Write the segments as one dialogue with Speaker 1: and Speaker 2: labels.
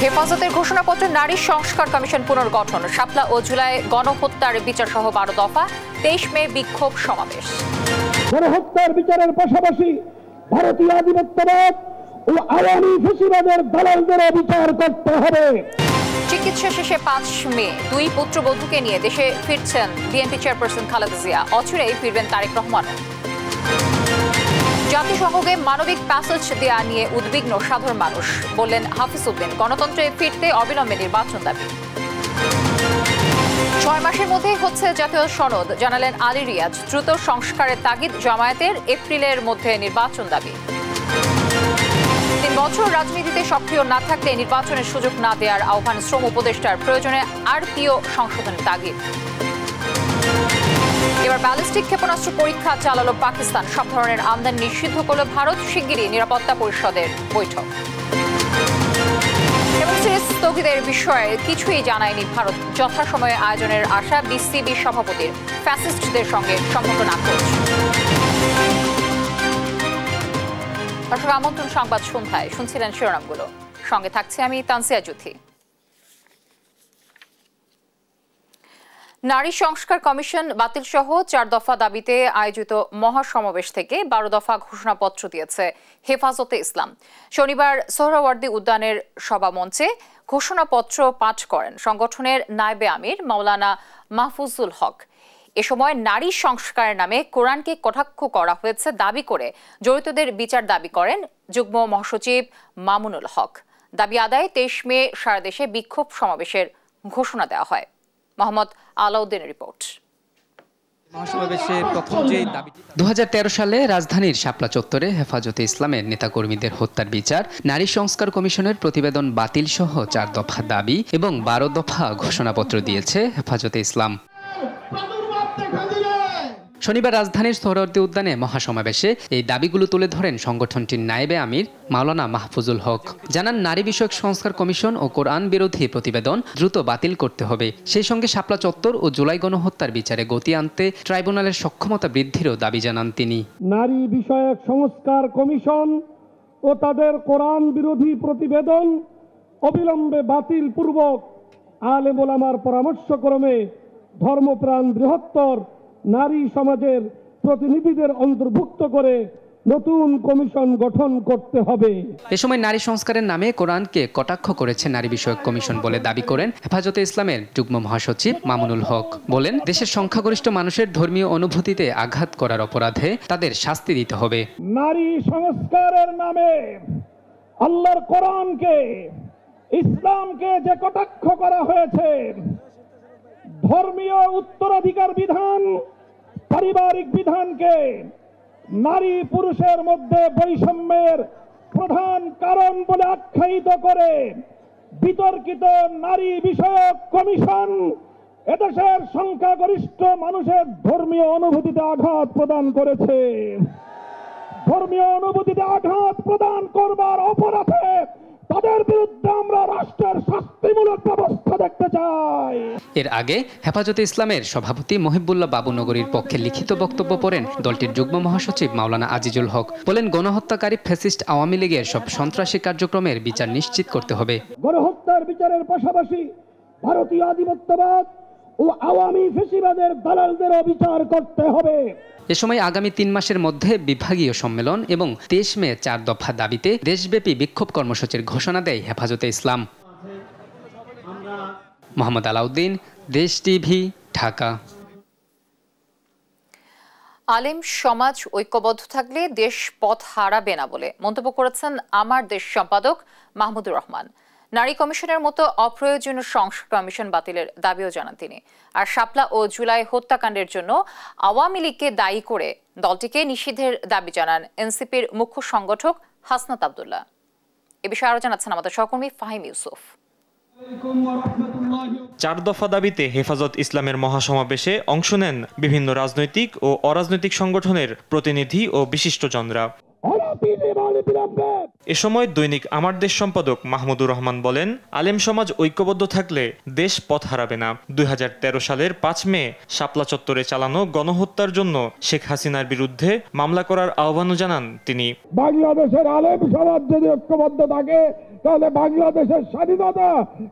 Speaker 1: হেফাজতের ঘোষণাপত্রে নারী সংস্কার কমিশন পুনর্গঠন, শাপলা ও জুলাই গণহত্যার বিচার সহ 12 দফা, 23 মে বিক্ষোভ সমাবেশ।
Speaker 2: গণহত্যার বিচারের পাশাপাশি ভারতীয় আধিপত্যবাদ ও আওয়ামী ফ্যাসিবাদের দালালদের বিচার করতে হবে।
Speaker 1: চিকিৎসা শেষে 5 মে 2 পুত্রবধূকে নিয়ে দেশে ফিরছেন বিএনপি চেয়ারপারসন খালেদা জিয়া। অচিরেই ফিরবেন তারেক রহমান। জাতিসংঘকে মানবিক প্যাসেজ দেয়া নিয়ে উদ্বিগ্ন সাধারণ মানুষ, বললেন হাফিজ উদ্দিন। গণতন্ত্রে ফিরতে অবিলম্বে নির্বাচন দাবি। 6 মাসের মধ্যেই হচ্ছে জাতীয় সনদ, জানালেন আলী রিয়াজ। দ্রুত সংস্কারের তাগিদ জামায়াতের, এপ্রিলের মধ্যে নির্বাচন দাবি। 3 বছর রাজনীতিতে সক্রিয় না থাকলে নির্বাচনের সুযোগ না দেওয়ার আহ্বান শ্রম উপদেষ্টার। প্রয়োজনে আরপিও সংশোধনের তাগিদ। এবার ব্যালিস্টিক ক্ষেপণাস্ত্র পরীক্ষা চালালো পাকিস্তান। সব ধরনের আমদানি নিষিদ্ধ করল ভারত। শিগগিরই নিরাপত্তা পরিষদের বৈঠক। এবং সিরিজ স্থগিতের বিষয়ে কিছুই জানায়নি ভারত। যথাসময়ে আয়োজনের আশা বিসিবি সভাপতির। ফ্যাসিস্টদের সঙ্গে সম্পর্ক না করছে। দর্শক, আমন্ত্রণ সংবাদ সন্ধ্যায় শুনছিলেন শিরোনামগুলো। সঙ্গে থাকছি আমি তানসিয়া জুথি। নারী সংস্কার কমিশন বাতিল সহ 4 দফা দাবিতে আয়োজিত মহাসমাবেশ থেকে 12 দফা ঘোষণাপত্র দিয়েছে হেফাজতে ইসলাম। শনিবার সোহরাওয়ার্দী উদ্যানের সভামঞ্চে ঘোষণাপত্র পাঠ করেন সংগঠনের নায়েবে আমির মাওলানা মাহফুজুল হক। এ সময় নারী সংস্কারের নামে কোরআনকে কটাক্ষ করা হয়েছে দাবি করে জড়িতদের বিচার দাবি করেন যুগ্ম মহাসচিব মামুনুল হক। দাবি আদায়ে 23 মে সারা দেশে বিক্ষোভ সমাবেশের ঘোষণা দেওয়া হয়। মোহাম্মদ আলাউদ্দিনের রিপোর্ট।
Speaker 3: 2013 সালে রাজধানীর শাপলা চত্বরে হেফাজতে ইসলামের নেতাকর্মীদের হত্যার বিচার, নারী সংস্কার কমিশনের প্রতিবেদন বাতিল সহ 4 দফা দাবি এবং 12 দফা ঘোষণাপত্র দিয়েছে হেফাজতে ইসলাম। শনিবার রাজধানীর সোহরাওয়ার্দী উদ্যানে মহাসমাবেশে এই দাবিগুলো তুলে ধরেন সংগঠনটির নায়েবে আমির মাওলানা মাহফুজুল হক। জানান, নারী বিষয়ক সংস্কার কমিশন ও কোরআন বিরোধী প্রতিবেদন দ্রুত বাতিল করতে হবে। সেই সঙ্গে শাপলা চত্বর ও জুলাই গণহত্যার বিচারে গতি আনতে ট্রাইব্যুনালের সক্ষমতা বৃদ্ধিরও দাবি জানান তিনি।
Speaker 2: নারী বিষয়ক সংস্কার কমিশন ও তাদের কোরআন বিরোধী প্রতিবেদন অবিলম্বে বাতিল পূর্বক আলেম ওলামার পরামর্শক্রমে ধর্মপ্রাণ বৃহত্তর নারী সমাজের প্রতিনিধিদের অন্তর্ভুক্ত করে নতুন কমিশন গঠন করতে হবে।
Speaker 3: এ সময় নারী সংস্কারের নামে কোরআনকে কটাক্ষ করেছে নারী বিষয়ক কমিশন বলে দাবি করেন হেফাজতে ইসলামের যুগ্ম মহাসচিব মামুনুল হক। বলেন, দেশের সংখ্যাগরিষ্ঠ মানুষের ধর্মীয় অনুভূতিতে আঘাত করার অপরাধে তাদের শাস্তি দিতে হবে।
Speaker 2: নারী সংস্কারের নামে আল্লাহর কোরআনকে, ইসলামকে যে কটাক্ষ করা হয়েছে, ধর্মীয় উত্তরাধিকার বিধান, পারিবারিক বিধানকে নারী পুরুষের মধ্যে বৈষম্যের প্রধান কারণ বলে আখ্যায়িত করে বিতর্কিত নারী বিষয়ক কমিশন এদেশের সংখ্যাগরিষ্ঠ মানুষের ধর্মীয় অনুভূতিতে আঘাত প্রদান করেছে। ধর্মীয় অনুভূতিতে আঘাত প্রদান করবার অপরাধে তাদের বিরুদ্ধে আমরা রাষ্ট্রের শাস্তিমূলক ব্যবস্থা দেখতে চাই।
Speaker 3: এর আগে হেফাজতে ইসলামের সভাপতি মহিবুল্লাহ বাবুনগরীর পক্ষে লিখিত বক্তব্য পড়েন দলটির যুগ্ম মহাসচিব মাওলানা আজিজুল হক। বলেন, গণহত্যাকারী ফ্যাসিস্ট আওয়ামী লীগের সব সন্ত্রাসী কার্যক্রমের বিচার নিশ্চিত করতে হবে।
Speaker 2: গণহত্যার বিচারের পাশাপাশি ভারতীয় আধিপত্যবাদ ও আওয়ামী ফ্যাসিবাদের দালালদেরও বিচার করতে হবে।
Speaker 3: এ সময় আগামী 3 মাসের মধ্যে বিভাগীয় সম্মেলন এবং 23 মে 4 দফা দাবিতে দেশব্যাপী বিক্ষোভ কর্মসূচির ঘোষণা দেয় হেফাজতে ইসলাম। মোহাম্মদ আলাউদ্দিন, দেশ টিভি, ঢাকা।
Speaker 1: আলেম সমাজ ঐক্যবদ্ধ থাকলে দেশ পথ হারাবে না বলে মন্তব্য করেছেন আমার দেশ সম্পাদক মাহমুদুর রহমান। নারী কমিশনের মতো অপ্রয়োজনীয় সংস্কার কমিশন বাতিলের দাবিও জানান তিনি। আর শাপলা ও জুলাই হত্যাকাণ্ডের জন্য আওয়ামী লীগকে দায়ী করে দলটিকে নিষিদ্ধের দাবি জানান এনসিপির মুখ্য সংগঠক হাসনাত আব্দুল্লাহ। এ বিষয়ে আরো জানাচ্ছেন আমাদের সহকর্মী ফাহিম ইউসুফ।
Speaker 4: 4 দফা দাবিতে হেফাজত ইসলামের মহাসমাবেশে অংশ নেন বিভিন্ন রাজনৈতিক ও অরাজনৈতিক সংগঠনের প্রতিনিধি ও বিশিষ্টজনরা। এ সময় দৈনিক আমার দেশ সম্পাদক মাহমুদুর রহমান বলেন, আলেম সমাজ ঐক্যবদ্ধ থাকলে দেশ পথ হারাবে না। 2013 সালের 5 মে শাপলা চত্বরে চালানো গণহত্যার জন্য শেখ হাসিনার বিরুদ্ধে মামলা করার আহ্বানও জানান তিনি।
Speaker 2: বাংলাদেশের আলেম সমাজ যদি ঐক্যবদ্ধ থাকে তাহলে বাংলাদেশের স্বাধীনতা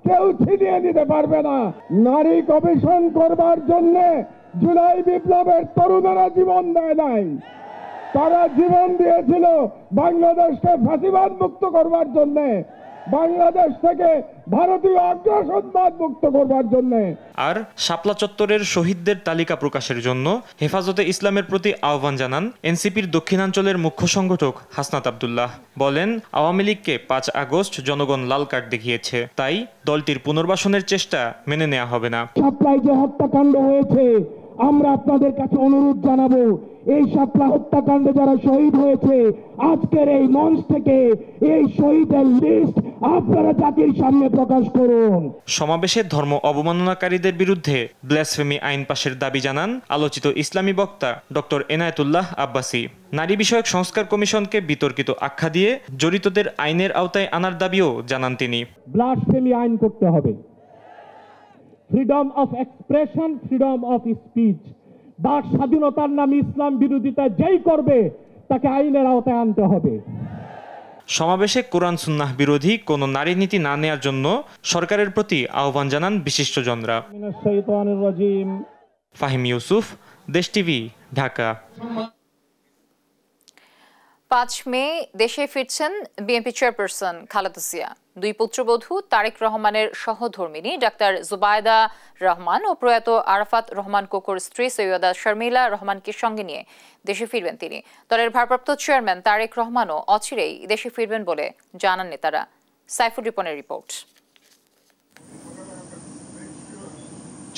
Speaker 2: কেউ ছিনিয়ে নিতে পারবে না। নারী কমিশন করবার জন্য জুলাই বিপ্লবের তরুণেরা জীবন দেয় নাই, তারা জীবন দিয়েছিল বাংলাদেশকে ফ্যাসিবাদ মুক্ত করবার জন্য, বাংলাদেশ থেকে ভারতীয় আগ্রাসনবাদ মুক্ত করবার জন্য।
Speaker 4: আর শাপলা চত্বরের শহীদদের তালিকা প্রকাশের জন্য হেফাজতে ইসলামের প্রতি আহ্বান জানান এনসিপির দক্ষিণাঞ্চলের মুখ্য সংগঠক হাসনাত আব্দুল্লাহ। বলেন, আওয়ামী লীগকে 5 আগস্ট জনগণ লাল কার্ড দেখিয়েছে, তাই দলটির পুনর্বাসনের চেষ্টা মেনে নেওয়া হবে না।
Speaker 2: শাপলায় যে হত্যাকাণ্ড হয়েছে, আমরা আপনাদের কাছে অনুরোধ জানাবো, এই শাপলা হত্যাকাণ্ডে যারা শহীদ হয়েছে, আজকের এই মঞ্চ থেকে এই শহীদের লিস্ট আপনারা জাতির সামনে প্রকাশ করুন।
Speaker 4: সমাবেশে ধর্ম অবমাননাকারীদের বিরুদ্ধে ব্লাসফেমি আইন পাশের দাবি জানান আলোচিত ইসলামী বক্তা ডক্টর এনায়েতুল্লাহ আব্বাসী। নারী বিষয়ক সংস্কার কমিশনকে বিতর্কিত আখ্যা দিয়ে জড়িতদের আইনের আওতায় আনার দাবিও জানান তিনি।
Speaker 2: ব্লাসফেমি আইন করতে হবে, freedom of expression, freedom of speech, বাক স্বাধীনতার নামে ইসলাম বিরোধিতা যেই করবে তাকে আইনের আওতায় আনতে হবে।
Speaker 4: সমাবেশে কোরআন সুন্নাহ বিরোধী কোনো নারী নীতি না নেয়ার জন্য সরকারের প্রতি আহ্বান জানান বিশিষ্টজনরা। ফাহিম ইউসুফ, দেশ টিভি, ঢাকা।
Speaker 1: 5 মে দেশে ফিরছেন বিএনপি চেয়ারপারসন খালেদা জিয়া। 2 পুত্রবধূ তারেক রহমানের সহধর্মিণী ডাক্তার জুবায়দা রহমান ও প্রয়াত আরাফাত রহমান কোকোর স্ত্রী সৈয়দা শর্মিলা রহমানকে সঙ্গে নিয়ে দেশে ফিরবেন তিনি। দলের ভারপ্রাপ্ত চেয়ারম্যান তারেক রহমানও অচিরেই দেশে ফিরবেন বলে জানান নেতারা। সাইফুর রিপনের রিপোর্ট।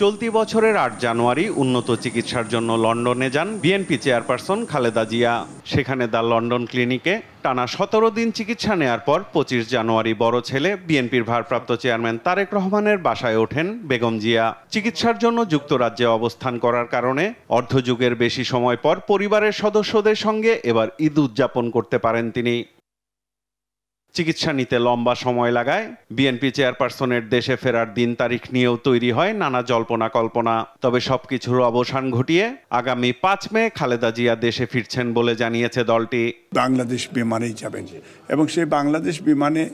Speaker 5: চলতি বছরের 8 জানুয়ারি উন্নত চিকিৎসার জন্য লন্ডনে যান বিএনপি চেয়ারপারসন খালেদা জিয়া। সেখানে দ্য লন্ডন ক্লিনিকে টানা 17 দিন চিকিৎসা নেয়ার পর 25 জানুয়ারি বড় ছেলে বিএনপির ভারপ্রাপ্ত চেয়ারম্যান তারেক রহমানের বাসায় ওঠেন বেগম জিয়া। চিকিৎসার জন্য যুক্তরাজ্যে অবস্থান করার কারণে অর্ধযুগের বেশি সময় পর পরিবারের সদস্যদের সঙ্গে এবার ঈদ উদযাপন করতে পারেন তিনি। চিকিৎসা নিতে লম্বা সময় লাগায় বিএনপি চেয়ারপারসনের দেশে ফেরার দিন তারিখ নিয়েও তৈরি হয় নানা জল্পনা কল্পনা। তবে সবকিছুর অবসান ঘটিয়ে আগামী 5 মে খালেদা জিয়া দেশে ফিরছেন বলে জানিয়েছে দলটি।
Speaker 6: বাংলাদেশ বিমানেই যাবেন এবং সেই বাংলাদেশ বিমানে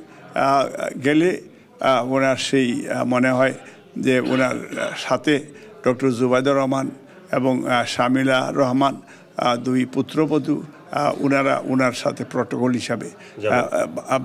Speaker 6: গেলে ওনার সেই মনে হয় যে ওনার সাথে ডক্টর জুবায়দা রহমান এবং শামিলা রহমান 2 পুত্রবধূ ওনার সাথে প্রটোকল হিসাবে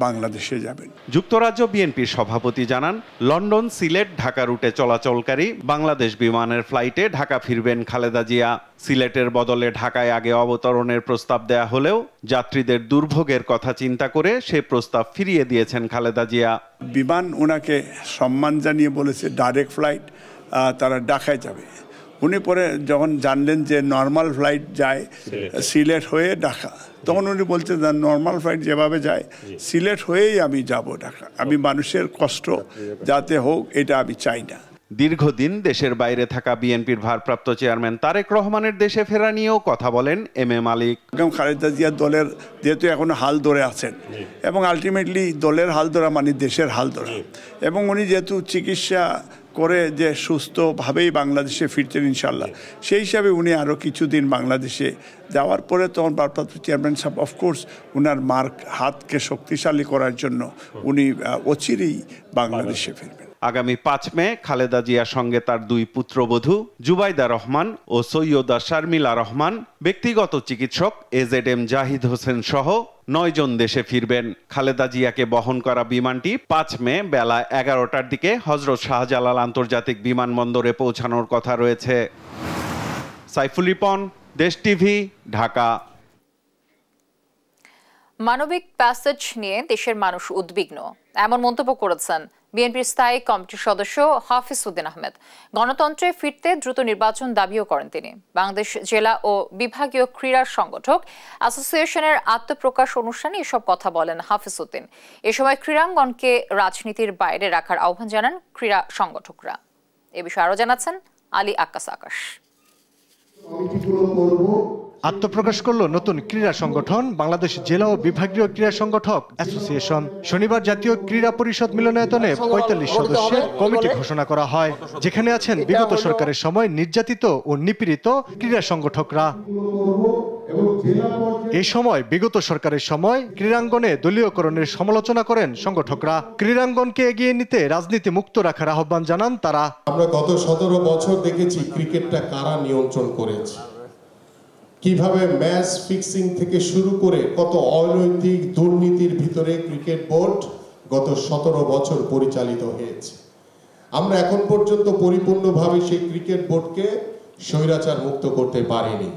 Speaker 6: বাংলাদেশে যাবেন।
Speaker 5: যুক্তরাজ্য বিএনপির সভাপতি জানান, লন্ডন, সিলেট, ঢাকা রুটে চলাচলকারী বাংলাদেশ বিমানের ফ্লাইটে ঢাকা ফিরবেন খালেদা জিয়া। সিলেটের বদলে ঢাকায় আগে অবতরণের প্রস্তাব দেয়া হলেও যাত্রীদের দুর্ভোগের কথা চিন্তা করে সে প্রস্তাব ফিরিয়ে দিয়েছেন খালেদা জিয়া।
Speaker 6: বিমান ওনাকে সম্মান জানিয়ে বলেছে ডাইরেক্ট ফ্লাইট, তারা ঢাকায় যাবে। উনি পরে যখন জানলেন যে নর্মাল ফ্লাইট যায় সিলেট হয়ে ঢাকা, তখন উনি বলছেন নর্মাল ফ্লাইট যেভাবে যায় সিলেট হয়েই আমি যাব ঢাকা। আমি মানুষের কষ্ট যাতে হোক এটা আমি চাই না।
Speaker 5: দীর্ঘদিন দেশের বাইরে থাকা বিএনপির ভারপ্রাপ্ত চেয়ারম্যান তারেক রহমানের দেশে ফেরা নিয়েও কথা বলেন এম এ মালিক।
Speaker 6: খালেদা জিয়া দলের যেহেতু এখনো হাল ধরে আছেন এবং আলটিমেটলি দলের হাল ধরা মানে দেশের হাল ধরা, এবং উনি যেহেতু চিকিৎসা করে যে সুস্থভাবেই বাংলাদেশে ফিরছেন ইনশাল্লাহ, সেই হিসাবে উনি আরও কিছুদিন বাংলাদেশে যাওয়ার পরে তখন ভারপ্রাপ্ত চেয়ারম্যান সাহেব অফকোর্স উনার হাতকে শক্তিশালী করার জন্য উনি অচিরেই বাংলাদেশে ফিরবেন।
Speaker 5: আগামী 5 মে খালেদা জিয়ার সঙ্গে তার 2 পুত্রবধূ জুবাইদা রহমান ও সৈয়দা শর্মিলা রহমান, ব্যক্তিগত চিকিৎসক AZM জাহিদ হোসেন সহ 9 জন দেশে ফিরবেন। খালেদা জিয়াকে বহন করা বিমানটি 5 মে বেলা 11টার দিকে হযরত শাহজালাল আন্তর্জাতিক বিমানবন্দরে পৌঁছানোর কথা রয়েছে। সাইফুল রিপন, দেশ টিভি, ঢাকা।
Speaker 1: মানবিক প্যাসেজ নিয়ে দেশের মানুষ উদ্বিগ্ন, এমন মন্তব্য করেছেন বিএনপির স্থায়ী কমিটির সদস্য হাফিজ উদ্দিন আহমেদ। গণতন্ত্রে ফিরতে দ্রুত নির্বাচন দাবিও করেন তিনি। বাংলাদেশ জেলা ও বিভাগীয় ক্রীড়া সংগঠক অ্যাসোসিয়েশনের আত্মপ্রকাশ অনুষ্ঠানে এসব কথা বলেন হাফিজ উদ্দিন। এ সময় ক্রীড়াঙ্গনকে রাজনীতির বাইরে রাখার আহ্বান জানান ক্রীড়া সংগঠকরা। এ বিষয়ে আরো জানাচ্ছেন আলী আক্কাস আকাশ।
Speaker 7: আত্মপ্রকাশ করল নতুন ক্রীড়া সংগঠন বাংলাদেশ জেলা ও বিভাগীয় ক্রীড়া সংগঠক অ্যাসোসিয়েশন। শনিবার জাতীয় ক্রীড়া পরিষদ মিলনায়তনে ৪৫ সদস্যের কমিটি ঘোষণা করা হয়, যেখানে আছেন বিগত সরকারের সময় নির্যাতিত ও নিপীড়িত ক্রীড়া সংগঠকরা। এই সময় বিগত সরকারের সময় ক্রীড়াঙ্গনে দলীয়করণের সমালোচনা করেন সংগঠকরা। ক্রীড়াঙ্গনকে এগিয়ে নিতে রাজনীতি মুক্ত রাখার আহ্বান জানান তারা।
Speaker 8: আমরা গত ১৭ বছর দেখেছি ক্রিকেটটা কারা নিয়ন্ত্রণ করেছে, কিভাবে ম্যাচ ফিক্সিং থেকে শুরু করে কত অনৈতিক দুর্নীতির ভিতরে ক্রিকেট বোর্ড গত ১৭ বছর পরিচালিত হয়েছে। আমরা এখন পর্যন্ত পরিপূর্ণভাবে সেই ক্রিকেট বোর্ডকে স্বৈরাচার মুক্ত করতে পারিনি।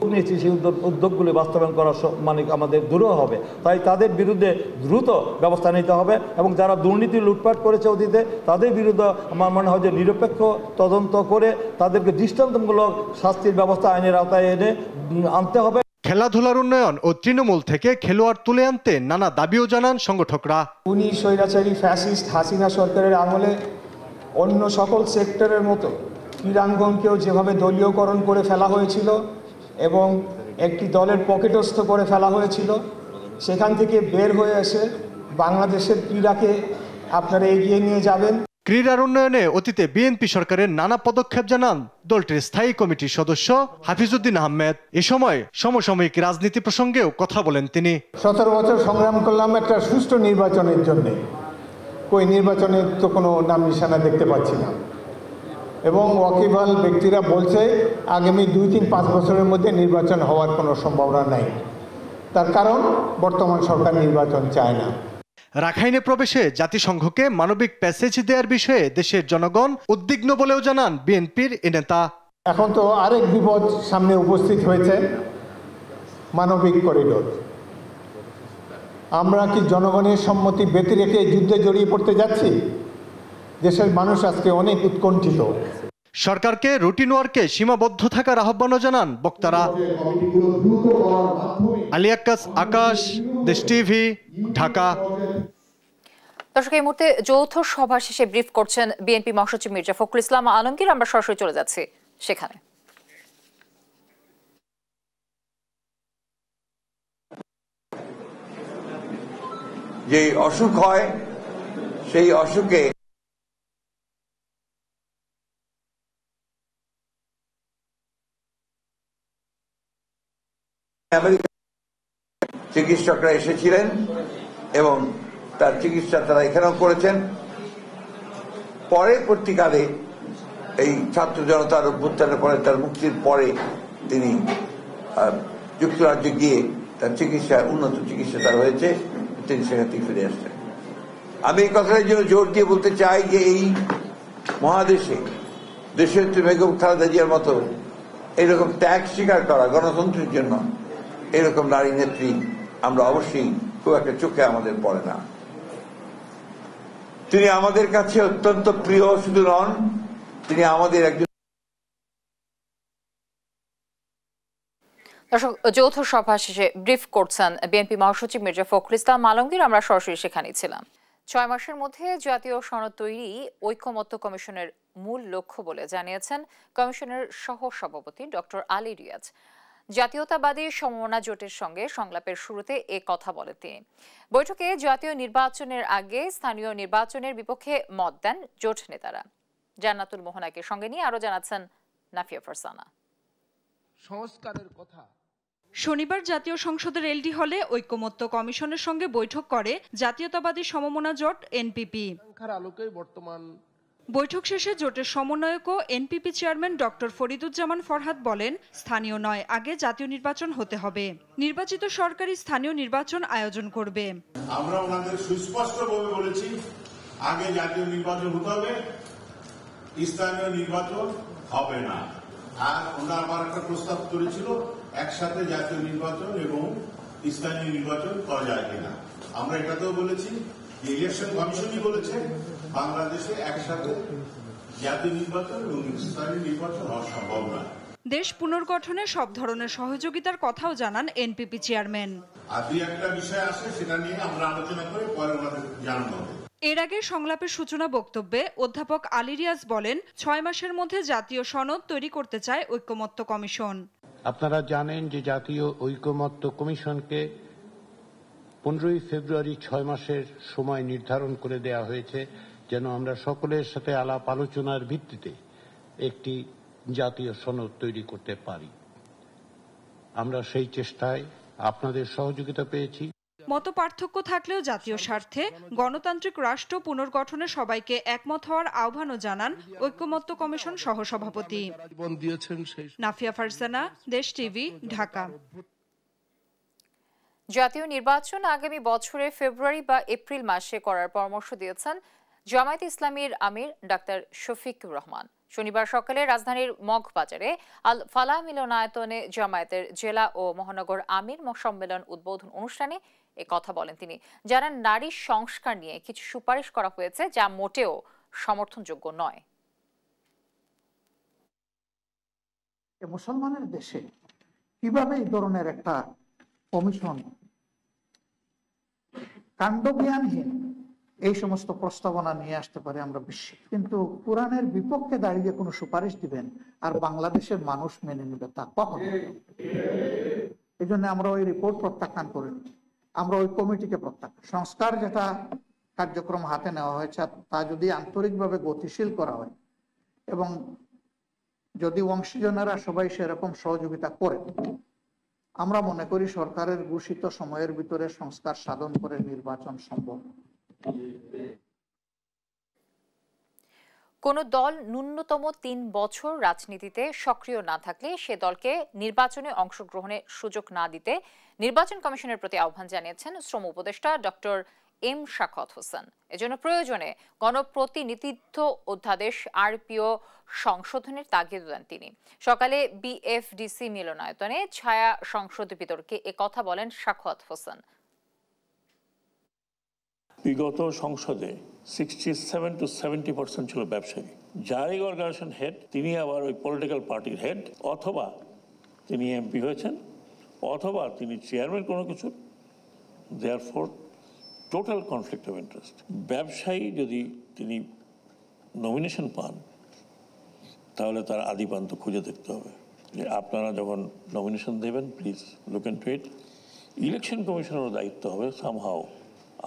Speaker 9: সেই উদ্যোগগুলি বাস্তবায়ন করা মানে আমাদের দুরূহ হবে, তাই তাদের বিরুদ্ধে দ্রুত ব্যবস্থা নিতে হবে এবং যারা দুর্নীতি লুটপাট করেছে অতীতে তাদের বিরুদ্ধে আমার মনে হয় যে নিরপেক্ষ তদন্ত করে তাদেরকে দৃষ্টান্তমূলক শাস্তির ব্যবস্থা আইনের আওতায় এনে আনতে হবে।
Speaker 7: খেলাধুলার উন্নয়ন ও তৃণমূল থেকে খেলোয়াড় তুলে আনতে নানা দাবিও জানান সংগঠকরা।
Speaker 10: উনি স্বৈরাচারী ফ্যাসিস্ট হাসিনা সরকারের আমলে অন্য সকল সেক্টরের মতো ক্রীড়াঙ্গনকেও যেভাবে দলীয়করণ করে ফেলা হয়েছিল এবং একটি দলের পকেটস্থ করে ফেলা হয়েছিল, সেখান থেকে বের হয়ে এসে বাংলাদেশের ক্রীড়াকে আপনারা এগিয়ে নিয়ে যাবেন।
Speaker 7: ক্রীড়ার উন্নয়নে অতীতে বিএনপি সরকারের নানা পদক্ষেপ জানান দলটির স্থায়ী কমিটির সদস্য হাফিজউদ্দিন আহমেদ। এ সময় সমসাময়িক রাজনীতি প্রসঙ্গেও কথা বলেন তিনি।
Speaker 10: ১৭ বছর সংগ্রাম করলাম একটা সুষ্ঠু নির্বাচনের জন্য, কই নির্বাচনের তো কোনো নাম নিশানা দেখতে পাচ্ছি না এবং ওয়াকিবহাল ব্যক্তিরা বলছে আগামী ২-৫ বছরের মধ্যে নির্বাচন হওয়ার কোনো সম্ভাবনা নাই। তার কারণ বর্তমান সরকার নির্বাচন চায় না।
Speaker 7: রাখাইনে প্রবেশে জাতিসংঘকে মানবিক প্যাসেজ দেওয়ার বিষয়ে দেশের জনগণ উদ্বিগ্ন বলেও জানান বিএনপির এ নেতা।
Speaker 10: এখন তো আরেক বিপদ সামনে উপস্থিত হয়েছে, মানবিক করিডোর। আমরা কি জনগণের সম্মতি ব্যতি রেখে যুদ্ধে জড়িয়ে পড়তে যাচ্ছি? দেশের মানুষ আজকে অনেক উৎকণ্ঠিত।
Speaker 7: সরকারকে রুটিন ওয়ার্কে সীমাবদ্ধ থাকার আহ্বানও জানান বক্তারা। আলী আক্কাস, আকাশ, দেশ টিভি, ঢাকা।
Speaker 1: দর্শক, এই মুহূর্তে যৌথ সভা শেষে ব্রিফ করছেন বিএনপি মহাসচিব মির্জা ফখরুল ইসলাম আলমগীর। আমরা সরাসরি চলে যাচ্ছি সেখানে।
Speaker 11: যে অসুখ হয় সেই অসুখে চিকিৎসকরা এসেছিলেন এবং তার চিকিৎসা তারা এখানেও করেছেন। পরবর্তীকালে এই ছাত্র জনতার অভ্যুত্থানের পরে, তার মুক্তির পরে তিনি যুক্তরাজ্যে গিয়ে তার চিকিৎসা, উন্নত চিকিৎসা তার হয়েছে, তিনি সেখান থেকে ফিরে আসছেন। আমি এই কথাটার জন্য জোর দিয়ে বলতে চাই যে এই মহাদেশে দেশের বেগম খালেদা জিয়ার মতো এইরকম ত্যাগ স্বীকার করা গণতন্ত্রের জন্য এরকম নারী নেত্রী আমরা অবশ্যই খুব একটা চোখে আমাদের পড়ে না। তিনি আমাদের কাছে অত্যন্ত প্রিয় শুধু নন, তিনি আমাদের একজন।
Speaker 1: দর্শক, যৌথ সভা শেষে ব্রিফ করছেন বিএনপি মহাসচিব মির্জা ফখরুল ইসলাম আলমগীর। আমরা সরাসরি সেখানেই ছিলাম। ৬ মাসের মধ্যে জাতীয় সনদ তৈরি ঐকমত্য কমিশনের মূল লক্ষ্য বলে জানিয়েছেন কমিশনের সহ সভাপতি ডক্টর আলী রিয়াজ। জাতীয়তাবাদী সমমনা জোটের সঙ্গে সংলাপের শুরুতে এ কথা বলেন তিনি। বৈঠকে জাতীয় নির্বাচনের আগে স্থানীয় নির্বাচনের বিপক্ষে মত দেন জোট নেতারা। জান্নাতুল মোহনাকে সঙ্গে নিয়ে আরো জানাচ্ছেন নাফিয়া ফারসানা।
Speaker 12: সংস্কারের কথা
Speaker 13: শনিবার জাতীয় সংসদের এলডি হলে ঐকমত্য কমিশনের সঙ্গে বৈঠক করে জাতীয়তাবাদী সমমনা জোট এনপিপি। বৈঠক শেষে জোটের সমন্বয়ক ও NPP chairman doctor Fariduzzaman Farhad বলেন, স্থানীয় নয়, আগে জাতীয় নির্বাচন হতে হবে। নির্বাচিত সরকারি স্থানীয় নির্বাচন আয়োজন করবে।
Speaker 8: আমরা ওনাদের সুস্পষ্টভাবে বলেছি, আগে জাতীয় নির্বাচন হতে হবে, স্থানীয় নির্বাচন হবে না। আর ওনারা আবার একটা প্রস্তাব করেছিল একসাথে জাতীয় নির্বাচন এবং স্থানীয় নির্বাচন করা যায় কিনা। আমরা এটাতেও বলেছি যে ইলেকশন কমিশনই বলেছে বাংলাদেশে একসাথে জাতীয় নির্বাচন এবং স্থানীয় নির্বাচন হওয়া সম্ভব না।
Speaker 13: দেশ পুনর্গঠনে সব ধরনের সহযোগিতার কথাও জানান এনপিপি চেয়ারম্যান।
Speaker 8: আর দুই একটা বিষয় আছে, সেটা নিয়ে আমরা আলোচনা করে পরে ওনাদের জানানো হবে।
Speaker 13: এর আগে সংলাপের সূচনা বক্তব্যে অধ্যাপক আলী রিয়াজ বলেন, ৬ মাসের মধ্যে জাতীয় সনদ তৈরি করতে চায় ঐকমত্য কমিশন।
Speaker 14: আপনারা জানেন যে জাতীয় ঐকমত্য কমিশনকে 15ই ফেব্রুয়ারি 6 মাসের সময় নির্ধারণ করে দেয়া হয়েছে, যেন আমরা সকলের সাথে আলাপ আলোচনার ভিত্তিতে একটি জাতীয় সনদ তৈরি করতে পারি। আমরা সেই চেষ্টায় আপনাদের সহযোগিতা পেয়েছি।
Speaker 13: মত পার্থক্য থাকলেও জাতীয় স্বার্থে গণতান্ত্রিক রাষ্ট্র পুনর্গঠনে সবাইকে একমত হওয়ার আহ্বানও জানান ঐকমত্য কমিশন সহসভাপতি। নাফিয়া ফারজানা, দেশ টিভি, ঢাকা।
Speaker 1: জাতীয় নির্বাচন আগামী বছরের ফেব্রুয়ারি বা এপ্রিল মাসে করার পরামর্শ দিয়েছেন জামায়াতে ইসলামীর আমির ডাক্তার শফিকুর রহমান। শনিবার সকালে রাজধানীর মগবাজারে আল ফালাহ মিলনায়তনে জামায়াতের জেলা ও মহানগর আমির সম্মেলন উদ্বোধন অনুষ্ঠানে এ কথা বলেন তিনি। জানান, নারী সংস্কার নিয়ে কিছু সুপারিশ করা হয়েছে যা মোটেও সমর্থনযোগ্য নয়।
Speaker 15: মুসলমানের দেশে কিভাবে এই ধরনের একটা কমিশন কাণ্ডজ্ঞানহীন এই সমস্ত প্রস্তাবনা নিয়ে আসতে পারে আমরা বিস্মিত। কিন্তু কোরআনের বিপক্ষে দাঁড়িয়ে কোনো সুপারিশ দিবেন আর বাংলাদেশের মানুষ মেনে নেবে তা কখনো। এই জন্য আমরা ওই রিপোর্ট প্রত্যাখ্যান করিনি, আমরা ওই কমিটিকে প্রত্যাখ্যান। সংস্কার যেটা কার্যক্রম হাতে নেওয়া হয়েছে তা যদি আন্তরিকভাবে গতিশীল করা হয় এবং যদি অংশীজনেরা সবাই সেরকম সহযোগিতা করে, আমরা মনে করি সরকারের ঘোষিত সময়ের ভিতরে সংস্কার সাধন করে নির্বাচন সম্ভব।
Speaker 1: কোন দল ন্যূনতম 3 বছর রাজনীতিতে সক্রিয় না থাকলে সে দলকে নির্বাচনে অংশগ্রহণের সুযোগ না দিতে নির্বাচন কমিশনের প্রতি আহ্বান জানিয়েছেন শ্রম উপদেষ্টা ডক্টর এম শাখাওয়াত হোসেন। এজন্য প্রয়োজনে গণপ্রতিনিধিত্ব অধ্যাদেশ আরপিও সংশোধনের তাগিদ দেন তিনি। সকালে বিএফডিসি মিলনায়তনে ছায়া সংসদ বিতর্কে একথা বলেন শাখাওয়াত হোসেন।
Speaker 16: বিগত সংসদে 67 to 70% ছিল ব্যবসায়ী। যারই অর্গানাইজেশন হেড তিনি আবার ওই পলিটিক্যাল পার্টির হেড, অথবা তিনি এমপি হয়েছেন, অথবা তিনি চেয়ারম্যান কোনো কিছু। Therefore total conflict of interest. ব্যবসায়ী যদি তিনি নমিনেশন পান তাহলে তার আদিপান্ত খুঁজে দেখতে হবে যে আপনারা যখন নমিনেশন দেবেন please look into it. Election কমিশনেরও দায়িত্ব হবে সামহাও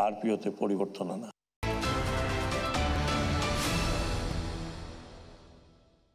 Speaker 16: আরপিওতে পরিবর্তন আনা।